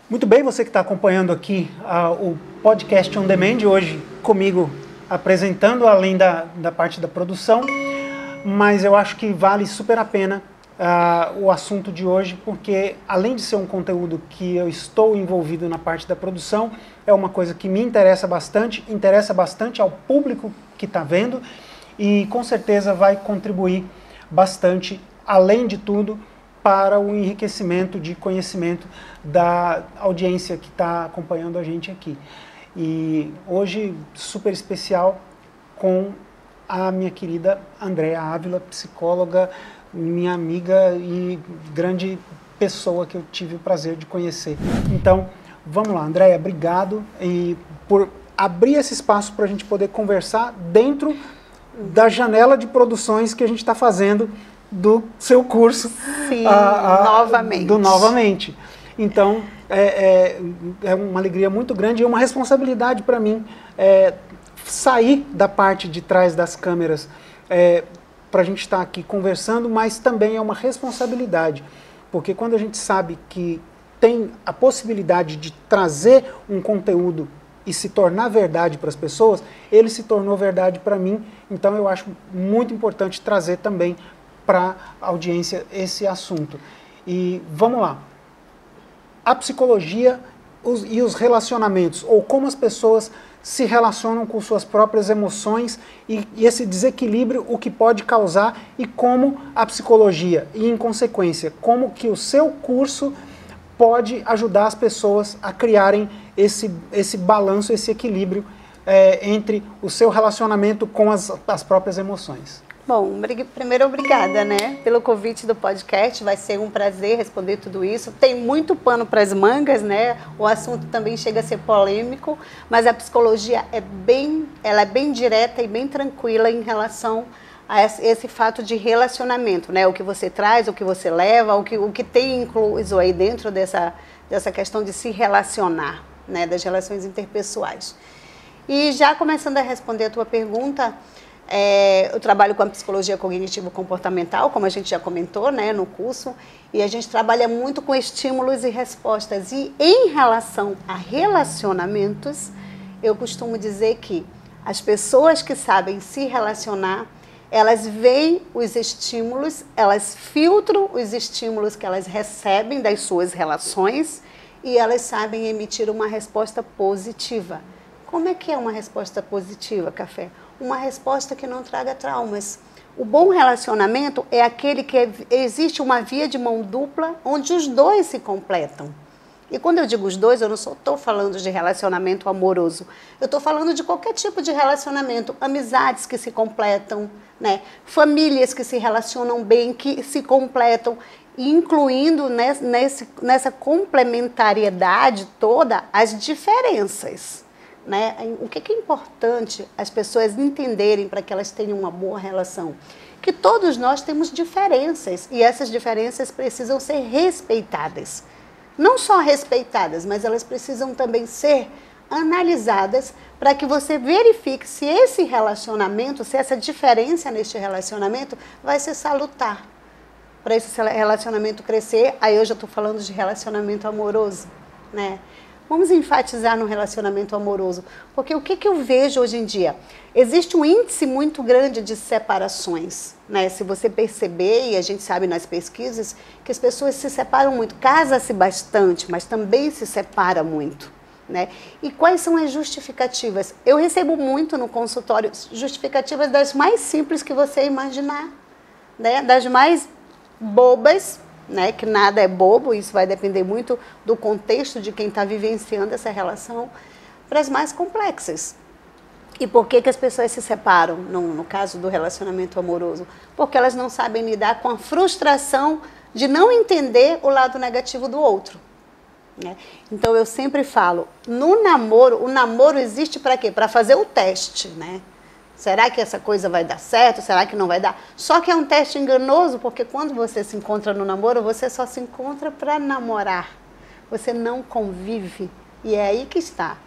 Muito bem, você que está acompanhando aqui o podcast On Demand, hoje comigo apresentando, além da parte da produção, mas eu acho que vale super a pena o assunto de hoje, porque além de ser um conteúdo que eu estou envolvido na parte da produção, é uma coisa que me interessa bastante ao público que está vendo e com certeza vai contribuir bastante, além de tudo, para o enriquecimento de conhecimento da audiência que está acompanhando a gente aqui. E hoje, super especial, com a minha querida Andréa Ávila, psicóloga, minha amiga e grande pessoa que eu tive o prazer de conhecer. Então, vamos lá, Andréa, obrigado por abrir esse espaço para a gente poder conversar dentro da janela de produções que a gente está fazendo do seu curso. Sim, novamente. Novamente. Então, é uma alegria muito grande e uma responsabilidade para mim sair da parte de trás das câmeras para a gente estar aqui conversando, mas também é uma responsabilidade, porque quando a gente sabe que tem a possibilidade de trazer um conteúdo e se tornar verdade para as pessoas, ele se tornou verdade para mim, então eu acho muito importante trazer também para a audiência esse assunto. E vamos lá. A psicologia e os relacionamentos, ou como as pessoas se relacionam com suas próprias emoções e esse desequilíbrio, o que pode causar e como a psicologia, e em consequência, como que o seu curso pode ajudar as pessoas a criarem esse balanço, esse equilíbrio entre o seu relacionamento com as próprias emoções. Bom, primeiro obrigada, né, pelo convite do podcast, vai ser um prazer responder tudo isso. Tem muito pano para as mangas, né, o assunto também chega a ser polêmico, mas a psicologia ela é bem direta e bem tranquila em relação a esse fato de relacionamento, né, o que você traz, o que você leva, o que tem incluso aí dentro dessa questão de se relacionar, né, das relações interpessoais. E já começando a responder a tua pergunta, eu trabalho com a psicologia cognitivo-comportamental, como a gente já comentou, né, no curso, e a gente trabalha muito com estímulos e respostas. E em relação a relacionamentos, eu costumo dizer que as pessoas que sabem se relacionar, elas veem os estímulos, elas filtram os estímulos que elas recebem das suas relações e elas sabem emitir uma resposta positiva. Como é que é uma resposta positiva, Café? Uma resposta que não traga traumas. O bom relacionamento é aquele que existe uma via de mão dupla onde os dois se completam. E quando eu digo os dois, eu não só estou falando de relacionamento amoroso. Eu estou falando de qualquer tipo de relacionamento. Amizades que se completam, né? Famílias que se relacionam bem, que se completam, incluindo nessa complementariedade toda as diferenças. Né? O que é importante as pessoas entenderem para que elas tenham uma boa relação? Que todos nós temos diferenças e essas diferenças precisam ser respeitadas. Não só respeitadas, mas elas precisam também ser analisadas para que você verifique se esse relacionamento, se essa diferença neste relacionamento vai ser salutar. Para esse relacionamento crescer, aí eu já estou falando de relacionamento amoroso, né? Vamos enfatizar no relacionamento amoroso, porque o que eu vejo hoje em dia? Existe um índice muito grande de separações, né? Se você perceber, e a gente sabe nas pesquisas, que as pessoas se separam muito, casa-se bastante, mas também se separa muito, né? E quais são as justificativas? Eu recebo muito no consultório justificativas das mais simples que você imaginar, né? Das mais bobas, né, que nada é bobo, isso vai depender muito do contexto de quem está vivenciando essa relação, para as mais complexas. E por que as pessoas se separam, no caso do relacionamento amoroso? Porque elas não sabem lidar com a frustração de não entender o lado negativo do outro. Né? Então eu sempre falo, no namoro, o namoro existe para quê? Para fazer o teste, né? Será que essa coisa vai dar certo? Será que não vai dar? Só que é um teste enganoso, porque quando você se encontra no namoro, você só se encontra para namorar. Você não convive. E é aí que está.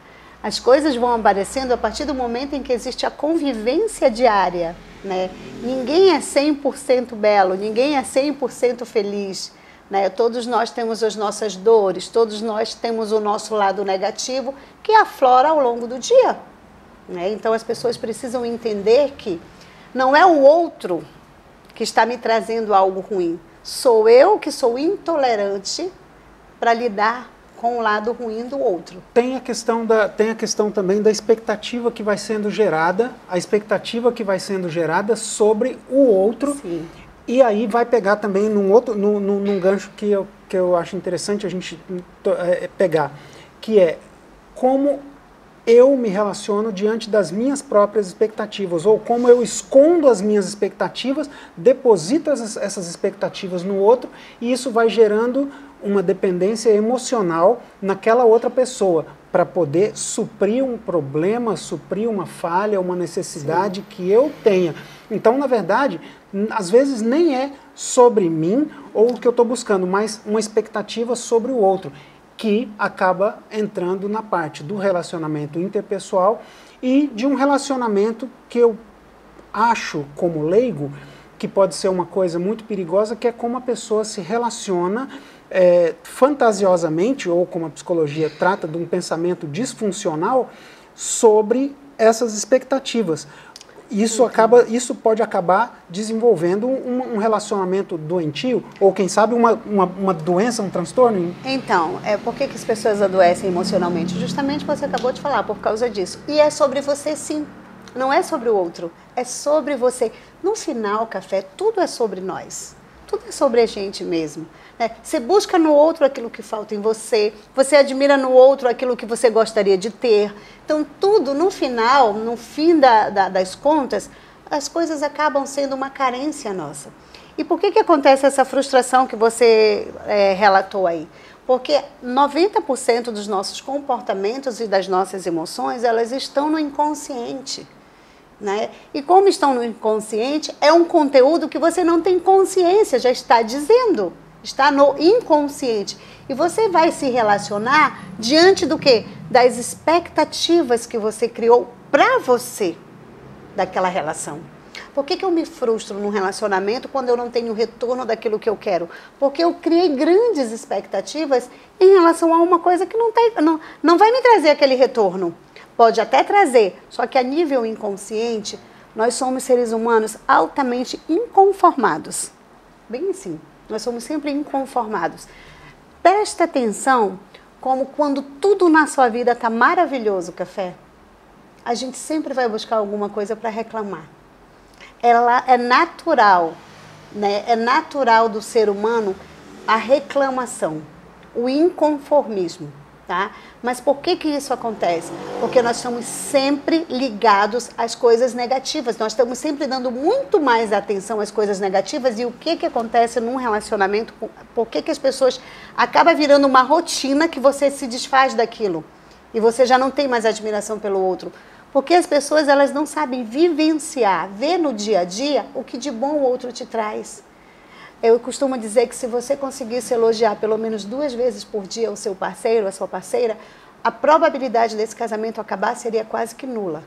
As coisas vão aparecendo a partir do momento em que existe a convivência diária, né? Ninguém é 100% belo, ninguém é 100% feliz. né? Todos nós temos as nossas dores, todos nós temos o nosso lado negativo que aflora ao longo do dia, né? Então as pessoas precisam entender que não é o outro que está me trazendo algo ruim, sou eu que sou intolerante para lidar com o lado ruim do outro. Tem a questão também da expectativa que vai sendo gerada, a expectativa que vai sendo gerada sobre o outro. Sim. E aí vai pegar também num gancho que eu acho interessante a gente pegar, que é como eu me relaciono diante das minhas próprias expectativas, ou como eu escondo as minhas expectativas, deposito essas expectativas no outro, e isso vai gerando uma dependência emocional naquela outra pessoa, para poder suprir um problema, suprir uma falha, uma necessidade que eu tenha. Então, na verdade, às vezes nem é sobre mim ou o que eu estou buscando, mas uma expectativa sobre o outro, que acaba entrando na parte do relacionamento interpessoal e de um relacionamento que eu acho, como leigo, que pode ser uma coisa muito perigosa, que é como a pessoa se relaciona fantasiosamente, ou como a psicologia trata de um pensamento disfuncional, sobre essas expectativas. Isso pode acabar desenvolvendo um relacionamento doentio, ou quem sabe uma doença, um transtorno. Então, por que as pessoas adoecem emocionalmente? Justamente você acabou de falar, por causa disso. E é sobre você sim, não é sobre o outro, é sobre você. No final, Café, tudo é sobre nós, tudo é sobre a gente mesmo. Você busca no outro aquilo que falta em você, você admira no outro aquilo que você gostaria de ter. Então, tudo, no final, no fim das contas, as coisas acabam sendo uma carência nossa. E por que acontece essa frustração que você relatou aí? Porque 90% dos nossos comportamentos e das nossas emoções, elas estão no inconsciente, né? E como estão no inconsciente, é um conteúdo que você não tem consciência, já está dizendo. Está no inconsciente. E você vai se relacionar diante do quê? Das expectativas que você criou para você daquela relação. Por que eu me frustro num relacionamento quando eu não tenho retorno daquilo que eu quero? Porque eu criei grandes expectativas em relação a uma coisa que não vai me trazer aquele retorno. Pode até trazer, só que a nível inconsciente, nós somos seres humanos altamente inconformados. Bem assim. Nós somos sempre inconformados. Presta atenção como quando tudo na sua vida está maravilhoso, Café, a gente sempre vai buscar alguma coisa para reclamar. É natural, né? É natural do ser humano a reclamação, o inconformismo. Tá? Mas por que isso acontece? Porque nós estamos sempre ligados às coisas negativas, nós estamos sempre dando muito mais atenção às coisas negativas. E o que acontece num relacionamento? Por que as pessoas acabam virando uma rotina que você se desfaz daquilo e você já não tem mais admiração pelo outro? Porque as pessoas, elas não sabem vivenciar, ver no dia a dia o que de bom o outro te traz. Eu costumo dizer que se você conseguisse elogiar pelo menos 2 vezes por dia o seu parceiro, a sua parceira, a probabilidade desse casamento acabar seria quase que nula.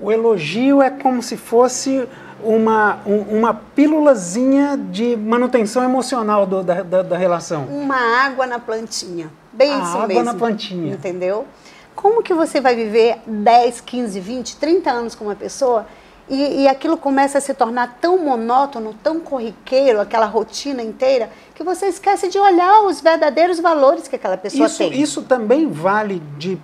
O elogio é como se fosse uma pílulazinha de manutenção emocional da relação. Uma água na plantinha. Bem isso mesmo. Água na plantinha. Entendeu? Como que você vai viver 10, 15, 20, 30 anos com uma pessoa e aquilo começa a se tornar tão monótono, tão corriqueiro, aquela rotina inteira, que você esquece de olhar os verdadeiros valores que aquela pessoa tem. Isso também vale de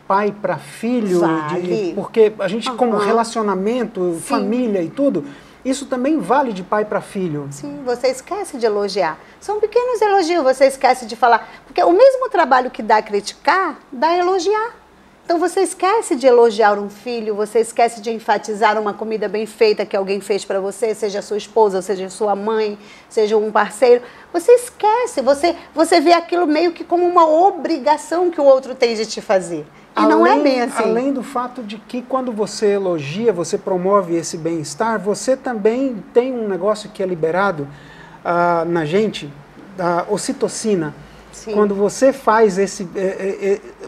pai para filho? Vale. Porque a gente, como relacionamento, sim, família e tudo, isso também vale de pai para filho. Sim, você esquece de elogiar. São pequenos elogios, você esquece de falar. Porque o mesmo trabalho que dá criticar, dá elogiar. Então você esquece de elogiar um filho, você esquece de enfatizar uma comida bem feita que alguém fez para você, seja sua esposa, seja sua mãe, seja um parceiro. Você esquece, você vê aquilo meio que como uma obrigação que o outro tem de te fazer. E não é bem assim. Além do fato de que quando você elogia, você promove esse bem-estar, você também tem um negócio que é liberado na gente, a ocitocina. Sim. Quando você faz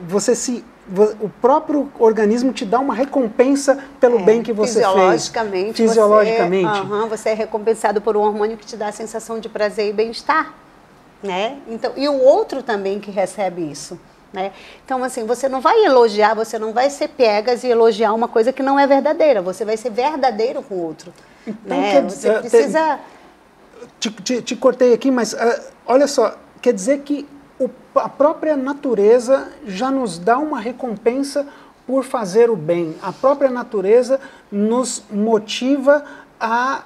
você se o próprio organismo te dá uma recompensa pelo bem que você fez. Fisiologicamente. Você é recompensado por um hormônio que te dá a sensação de prazer e bem-estar. Né? Então, e o outro também que recebe isso. Né? Então, assim, você não vai elogiar, você não vai ser piegas e elogiar uma coisa que não é verdadeira. Você vai ser verdadeiro com o outro. Então, né? Você precisa... Te cortei aqui, mas olha só, quer dizer que a própria natureza já nos dá uma recompensa por fazer o bem. A própria natureza nos motiva a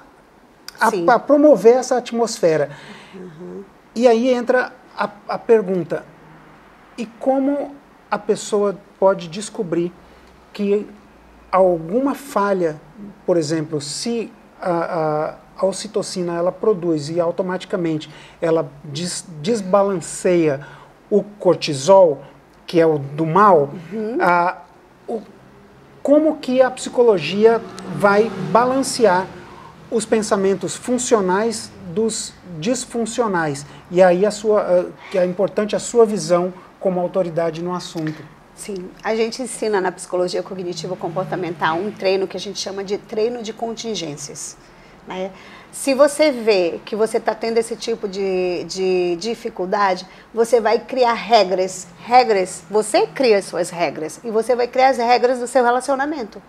promover essa atmosfera. E aí entra a pergunta, e como a pessoa pode descobrir que alguma falha, por exemplo, se a ocitocina ela produz e automaticamente ela desbalanceia o cortisol, que é o do mal, como que a psicologia vai balancear os pensamentos funcionais dos disfuncionais? E aí que é importante a sua visão como autoridade no assunto. Sim, a gente ensina na psicologia cognitivo-comportamental um treino que a gente chama de treino de contingências. Né? Se você vê que você está tendo esse tipo de dificuldade, você vai criar regras. Você cria as suas regras e você vai criar as regras do seu relacionamento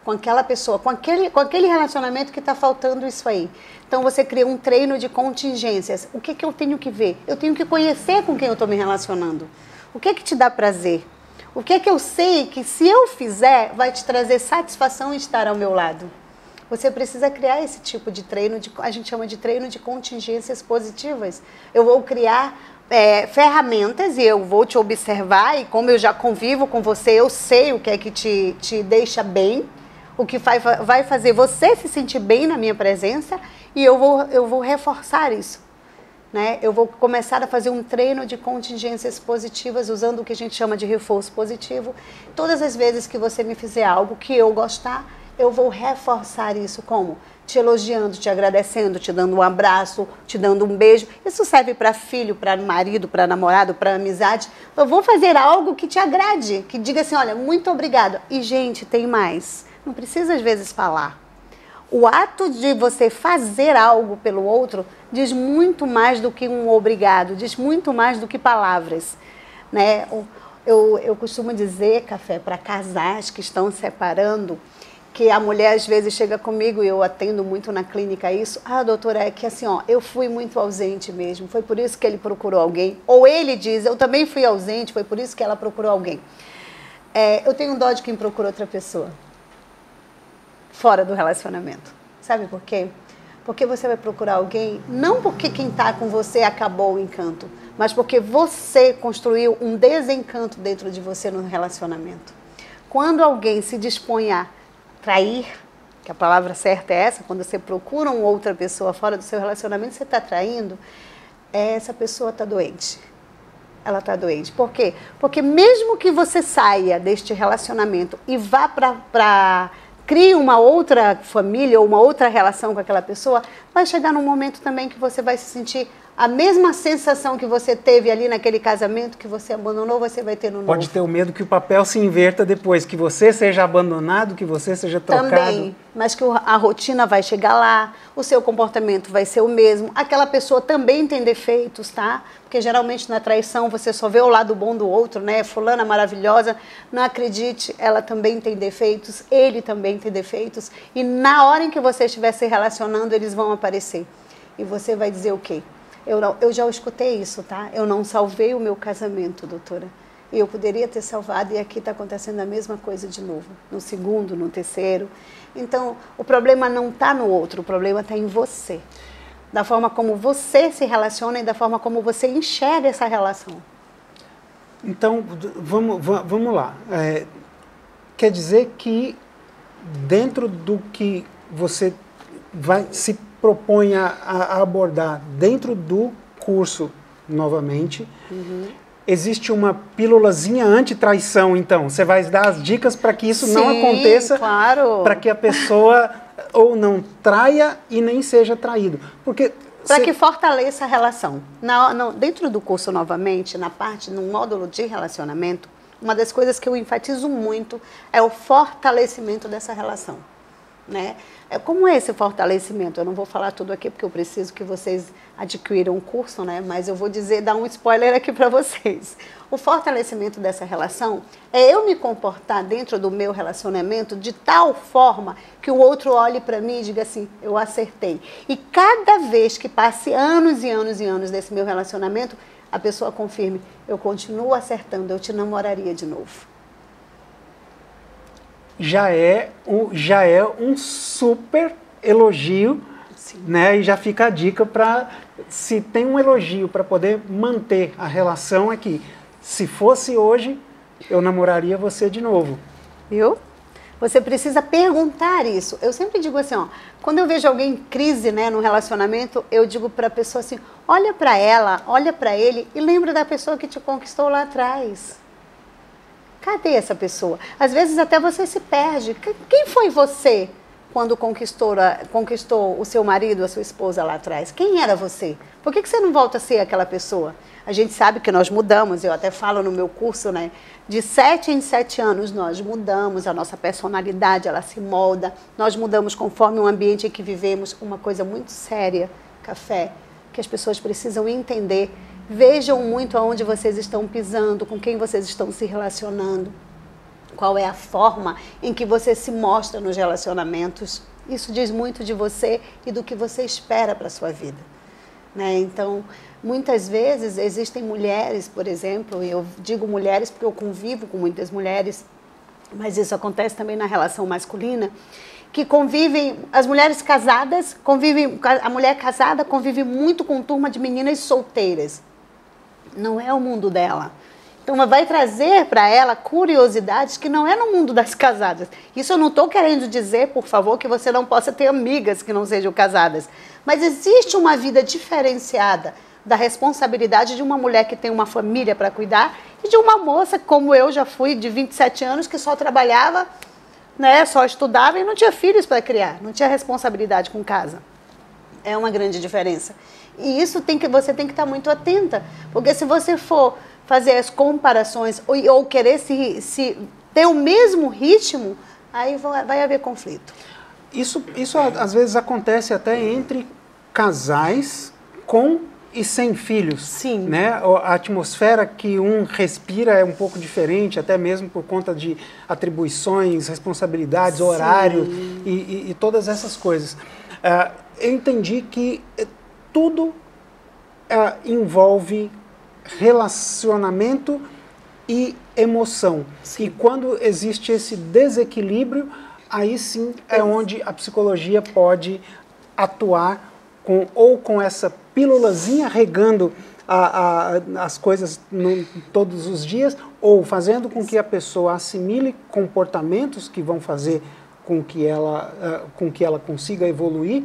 com aquela pessoa, com aquele relacionamento que está faltando isso aí. Então você cria um treino de contingências. O que eu tenho que ver? Eu tenho que conhecer com quem eu estou me relacionando. O que te dá prazer? O que eu sei que se eu fizer vai te trazer satisfação em estar ao meu lado? Você precisa criar esse tipo de treino, a gente chama de treino de contingências positivas. Eu vou criar ferramentas e eu vou te observar, e como eu já convivo com você, eu sei o que é que te deixa bem, o que vai fazer você se sentir bem na minha presença, e eu vou reforçar isso. Né? Eu vou começar a fazer um treino de contingências positivas, usando o que a gente chama de reforço positivo. Todas as vezes que você me fizer algo que eu gostar, eu vou reforçar isso como? Te elogiando, te agradecendo, te dando um abraço, te dando um beijo. Isso serve para filho, para marido, para namorado, para amizade. Eu vou fazer algo que te agrade, que diga assim, olha, muito obrigado. E, gente, tem mais. Não precisa, às vezes, falar. O ato de você fazer algo pelo outro diz muito mais do que um obrigado, diz muito mais do que palavras. Né? Eu costumo dizer, Café, para casais que estão separando, que a mulher às vezes chega comigo, e eu atendo muito na clínica isso, doutora, é que assim, eu fui muito ausente mesmo, foi por isso que ele procurou alguém. Ou ele diz, eu também fui ausente, foi por isso que ela procurou alguém. Eu tenho dó de quem procura outra pessoa fora do relacionamento. Sabe por quê? Porque você vai procurar alguém, não porque quem está com você acabou o encanto, mas porque você construiu um desencanto dentro de você no relacionamento. Quando alguém se dispõe a trair, que a palavra certa é essa, quando você procura uma outra pessoa fora do seu relacionamento, você está traindo, essa pessoa está doente. Ela está doente. Por quê? Porque mesmo que você saia deste relacionamento e vá crie uma outra família ou uma outra relação com aquela pessoa, vai chegar num momento também que você vai se sentir a mesma sensação que você teve ali naquele casamento que você abandonou, você vai ter no novo. Pode ter o medo que o papel se inverta depois, que você seja abandonado, que você seja trocado. Também, mas que a rotina vai chegar lá, o seu comportamento vai ser o mesmo. Aquela pessoa também tem defeitos, tá? Porque geralmente na traição você só vê o lado bom do outro, né? Fulana maravilhosa, não acredite, ela também tem defeitos, ele também tem defeitos. E na hora em que você estiver se relacionando, eles vão aparecer. E você vai dizer o quê? Eu já escutei isso, tá? Eu não salvei o meu casamento, doutora. E eu poderia ter salvado, e aqui está acontecendo a mesma coisa de novo. No segundo, no terceiro. Então, o problema não está no outro, o problema está em você. Da forma como você se relaciona e da forma como você enxerga essa relação. Então, vamos lá. Quer dizer que dentro do que você vai se propõe a abordar dentro do curso, novamente, existe uma pílulazinha anti-traição, então. Você vai dar as dicas para que isso não aconteça, claro, para que a pessoa ou não traia e nem seja traído. Para que fortaleça a relação. Dentro do curso, novamente, no módulo de relacionamento, uma das coisas que eu enfatizo muito é o fortalecimento dessa relação, né? Como é esse fortalecimento? Eu não vou falar tudo aqui porque eu preciso que vocês adquiram um curso, né? Mas eu vou dar um spoiler aqui para vocês. O fortalecimento dessa relação é eu me comportar dentro do meu relacionamento de tal forma que o outro olhe para mim e diga assim, eu acertei. E cada vez que passe anos e anos e anos desse meu relacionamento, a pessoa confirme, eu continuo acertando, eu te namoraria de novo. Já é um super elogio, sim, né? E já fica a dica para, se tem um elogio para poder manter a relação, é que se fosse hoje, eu namoraria você de novo. Viu? Você precisa perguntar isso. Eu sempre digo assim, ó, quando eu vejo alguém em crise, né, no relacionamento, eu digo para a pessoa assim, olha para ela, olha para ele e lembra da pessoa que te conquistou lá atrás. Cadê essa pessoa? Às vezes até você se perde. Quem foi você quando conquistou o seu marido, a sua esposa lá atrás? Quem era você? Por que você não volta a ser aquela pessoa? A gente sabe que nós mudamos, eu até falo no meu curso, né? De 7 em 7 anos nós mudamos, a nossa personalidade, ela se molda. Nós mudamos conforme o ambiente em que vivemos. Uma coisa muito séria, Café, que as pessoas precisam entender. Vejam muito aonde vocês estão pisando, com quem vocês estão se relacionando, qual é a forma em que você se mostra nos relacionamentos. Isso diz muito de você e do que você espera para a sua vida, né? Então, muitas vezes existem mulheres, por exemplo, e eu digo mulheres porque eu convivo com muitas mulheres, mas isso acontece também na relação masculina, que convivem, as mulheres casadas convivem, a mulher casada convive muito com turma de meninas solteiras. Não é o mundo dela. Então, ela vai trazer para ela curiosidades que não é no mundo das casadas. Isso eu não estou querendo dizer, por favor, que você não possa ter amigas que não sejam casadas. Mas existe uma vida diferenciada da responsabilidade de uma mulher que tem uma família para cuidar e de uma moça, como eu já fui, de 27 anos, que só trabalhava, né, só estudava e não tinha filhos para criar, não tinha responsabilidade com casa. É uma grande diferença. E isso você tem que estar muito atenta, porque se você for fazer as comparações ou querer ter o mesmo ritmo, aí vai haver conflito. Isso às vezes acontece até entre casais com e sem filhos. Sim. Né? A atmosfera que um respira é um pouco diferente, até mesmo por conta de atribuições, responsabilidades, sim, horário e todas essas coisas. Eu entendi que tudo envolve relacionamento e emoção. Sim. E quando existe esse desequilíbrio, aí sim é onde a psicologia pode atuar com essa pílulazinha regando as coisas todos os dias, ou fazendo com que a pessoa assimile comportamentos que vão fazer com que ela consiga evoluir.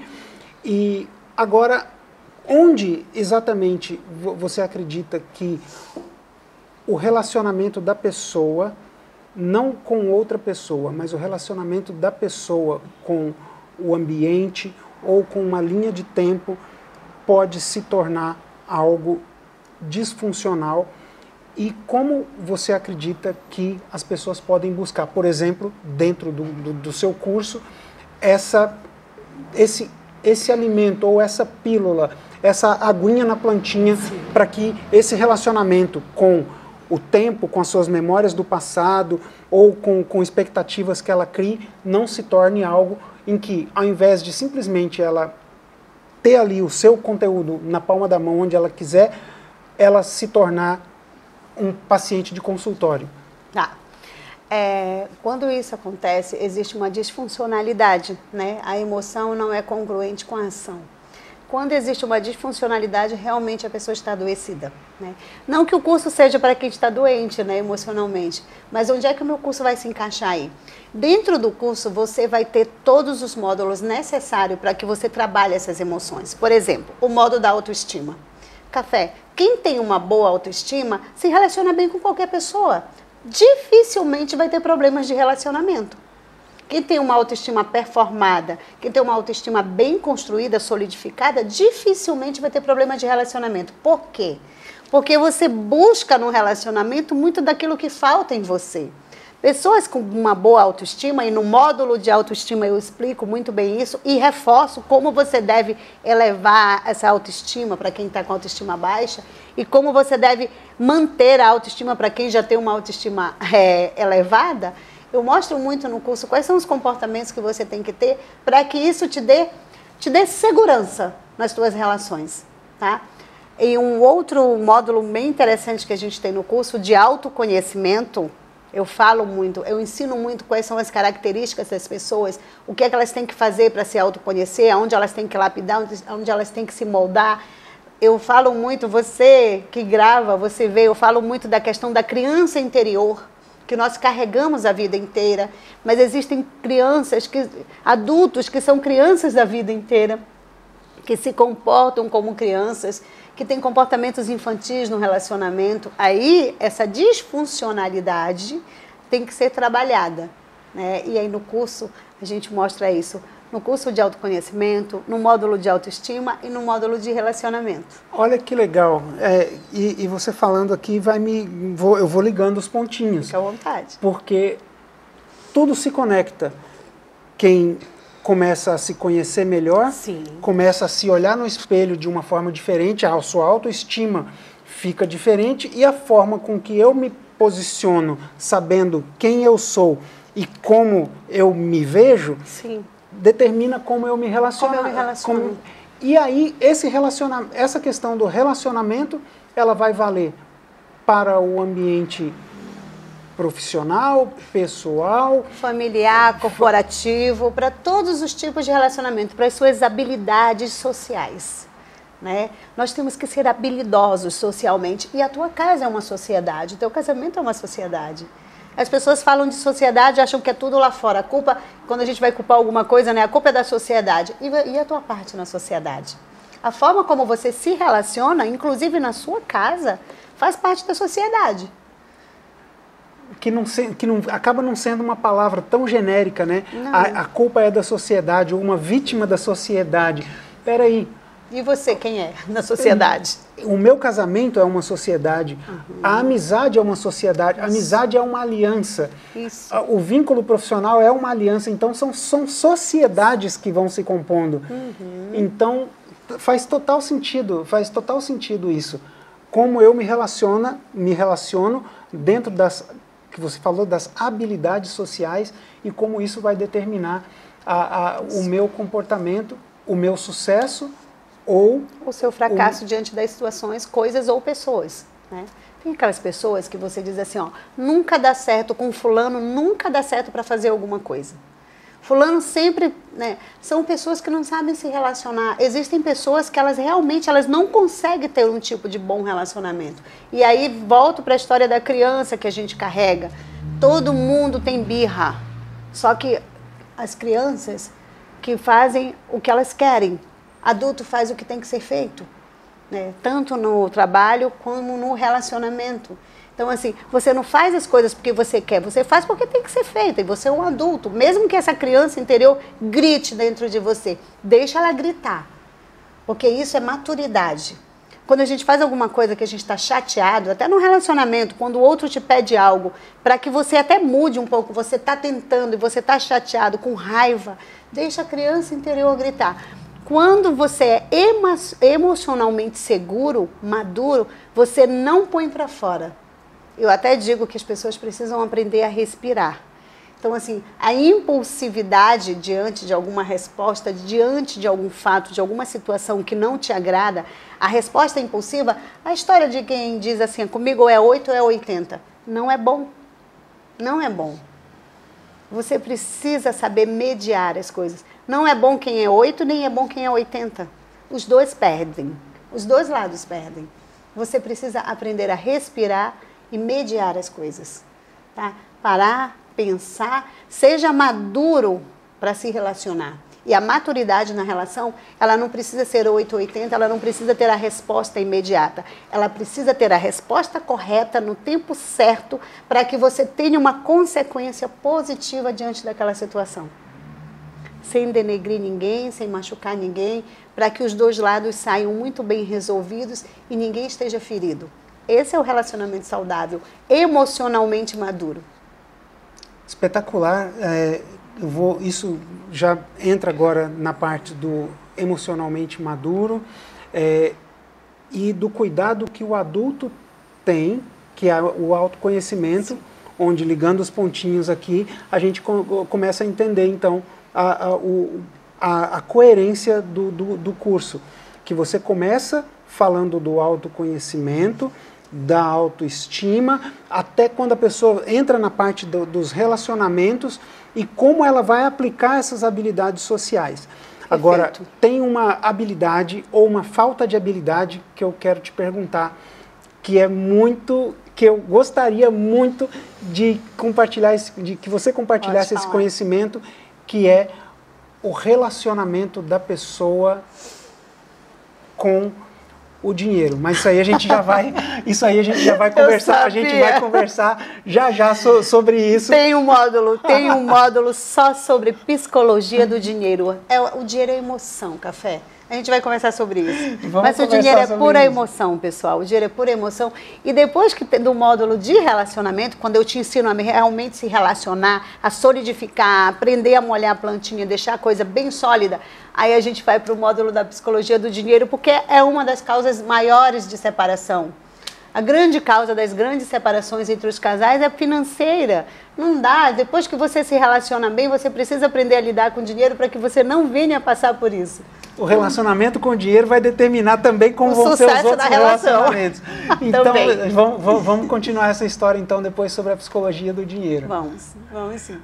E agora, onde exatamente você acredita que o relacionamento da pessoa, não com outra pessoa, mas o relacionamento da pessoa com o ambiente ou com uma linha de tempo pode se tornar algo disfuncional, e como você acredita que as pessoas podem buscar, por exemplo, dentro do seu curso, esse alimento ou essa pílula, essa aguinha na plantinha, para que esse relacionamento com o tempo, com as suas memórias do passado ou com expectativas que ela crie, não se torne algo em que, ao invés de simplesmente ela ter ali o seu conteúdo na palma da mão, onde ela quiser, ela se tornar um paciente de consultório. Tá. Quando isso acontece, existe uma disfuncionalidade, né? A emoção não é congruente com a ação. Quando existe uma disfuncionalidade, realmente a pessoa está adoecida, né? Não que o curso seja para quem está doente, né, emocionalmente, mas onde é que o meu curso vai se encaixar aí? Dentro do curso, você vai ter todos os módulos necessários para que você trabalhe essas emoções. Por exemplo, o módulo da autoestima. Café, quem tem uma boa autoestima se relaciona bem com qualquer pessoa. Dificilmente vai ter problemas de relacionamento. Quem tem uma autoestima performada, quem tem uma autoestima bem construída, solidificada, dificilmente vai ter problema de relacionamento. Por quê? Porque você busca no relacionamento muito daquilo que falta em você. Pessoas com uma boa autoestima, e no módulo de autoestima eu explico muito bem isso e reforço como você deve elevar essa autoestima para quem está com autoestima baixa e como você deve manter a autoestima para quem já tem uma autoestima elevada. Eu mostro muito no curso quais são os comportamentos que você tem que ter para que isso te dê segurança nas suas relações, tá? E um outro módulo bem interessante que a gente tem no curso de autoconhecimento, eu falo muito, eu ensino muito quais são as características das pessoas, o que é que elas têm que fazer para se autoconhecer, aonde elas têm que lapidar, onde elas têm que se moldar. Eu falo muito, você que grava, você vê, eu falo muito da questão da criança interior, que nós carregamos a vida inteira, mas existem adultos que são crianças da vida inteira, que se comportam como crianças, que têm comportamentos infantis no relacionamento. Aí, essa disfuncionalidade tem que ser trabalhada, né? E aí no curso a gente mostra isso. No curso de autoconhecimento, no módulo de autoestima e no módulo de relacionamento. Olha que legal. E você falando aqui, eu vou ligando os pontinhos. Fica à vontade. Porque tudo se conecta. Quem começa a se conhecer melhor, Sim. começa a se olhar no espelho de uma forma diferente, a sua autoestima fica diferente e a forma com que eu me posiciono, sabendo quem eu sou e como eu me vejo, Sim. determina como eu me relaciono. Como eu me relaciono. E aí, essa questão do relacionamento, ela vai valer para o ambiente profissional, pessoal, familiar, corporativo, para todos os tipos de relacionamento, para as suas habilidades sociais, né? Nós temos que ser habilidosos socialmente e a tua casa é uma sociedade, o teu casamento é uma sociedade. As pessoas falam de sociedade, acham que é tudo lá fora. A culpa, quando a gente vai culpar alguma coisa, né? A culpa é da sociedade. E a tua parte na sociedade? A forma como você se relaciona, inclusive na sua casa, faz parte da sociedade. Que acaba não sendo uma palavra tão genérica, né? A culpa é da sociedade, ou uma vítima da sociedade. Peraí. E você, quem é na sociedade? O meu casamento é uma sociedade. A amizade é uma sociedade. A amizade é uma aliança. Isso. O vínculo profissional é uma aliança. Então, são sociedades que vão se compondo. Então, faz total sentido isso. Como eu me relaciono dentro que você falou, das habilidades sociais e como isso vai determinar o meu comportamento, o meu sucesso ou o seu fracasso diante das situações, coisas ou pessoas, né? Tem aquelas pessoas que você diz assim, ó, nunca dá certo com fulano, nunca dá certo para fazer alguma coisa. Fulano sempre, né, são pessoas que não sabem se relacionar. Existem pessoas que elas não conseguem ter um tipo de bom relacionamento. E aí volto para a história da criança que a gente carrega. Todo mundo tem birra. Só que as crianças que fazem o que elas querem. Adulto faz o que tem que ser feito, né? Tanto no trabalho como no relacionamento. Então, assim, você não faz as coisas porque você quer, você faz porque tem que ser feito. E você é um adulto. Mesmo que essa criança interior grite dentro de você, deixa ela gritar. Porque isso é maturidade. Quando a gente faz alguma coisa que a gente está chateado, até no relacionamento, quando o outro te pede algo, para que você até mude um pouco, você está tentando e você está chateado, com raiva, deixa a criança interior gritar. Quando você é emocionalmente seguro, maduro, você não põe para fora. Eu até digo que as pessoas precisam aprender a respirar. Então, assim, a impulsividade diante de alguma resposta, diante de algum fato, de alguma situação que não te agrada, a resposta impulsiva, a história de quem diz assim, comigo é 8 ou é 80, não é bom. Não é bom. Você precisa saber mediar as coisas. Não é bom quem é 8, nem é bom quem é 80. Os dois perdem. Os dois lados perdem. Você precisa aprender a respirar e mediar as coisas, tá? Parar, pensar, seja maduro para se relacionar. E a maturidade na relação, ela não precisa ser 8 ou 80, ela não precisa ter a resposta imediata. Ela precisa ter a resposta correta no tempo certo para que você tenha uma consequência positiva diante daquela situação. Sem denegrir ninguém, sem machucar ninguém, para que os dois lados saiam muito bem resolvidos e ninguém esteja ferido. Esse é o relacionamento saudável, emocionalmente maduro. Espetacular. Isso já entra agora na parte do emocionalmente maduro e do cuidado que o adulto tem, que é o autoconhecimento, onde, ligando os pontinhos aqui, a gente começa a entender, então, a coerência do curso. Que você começa falando do autoconhecimento, da autoestima, até quando a pessoa entra na parte dos relacionamentos e como ela vai aplicar essas habilidades sociais. Agora, tem uma habilidade ou uma falta de habilidade que eu quero te perguntar, que eu gostaria muito de compartilhar, de que você compartilhasse esse conhecimento, que é o relacionamento da pessoa com o dinheiro. Mas isso aí a gente já vai conversar, a gente vai conversar já sobre isso. Tem um módulo só sobre psicologia do dinheiro. O dinheiro é emoção, Café. A gente vai conversar sobre isso. Mas o dinheiro é pura emoção, pessoal. O dinheiro é pura emoção. E depois do módulo de relacionamento, quando eu te ensino a realmente se relacionar, a solidificar, aprender a molhar a plantinha, deixar a coisa bem sólida, aí a gente vai para o módulo da psicologia do dinheiro, porque é uma das causas maiores de separação. A grande causa das grandes separações entre os casais é financeira. Não dá. Depois que você se relaciona bem, você precisa aprender a lidar com o dinheiro para que você não venha a passar por isso. O relacionamento com o dinheiro vai determinar também como vão ser os outros relacionamentos. Então, vamos continuar essa história então depois sobre a psicologia do dinheiro. Vamos sim.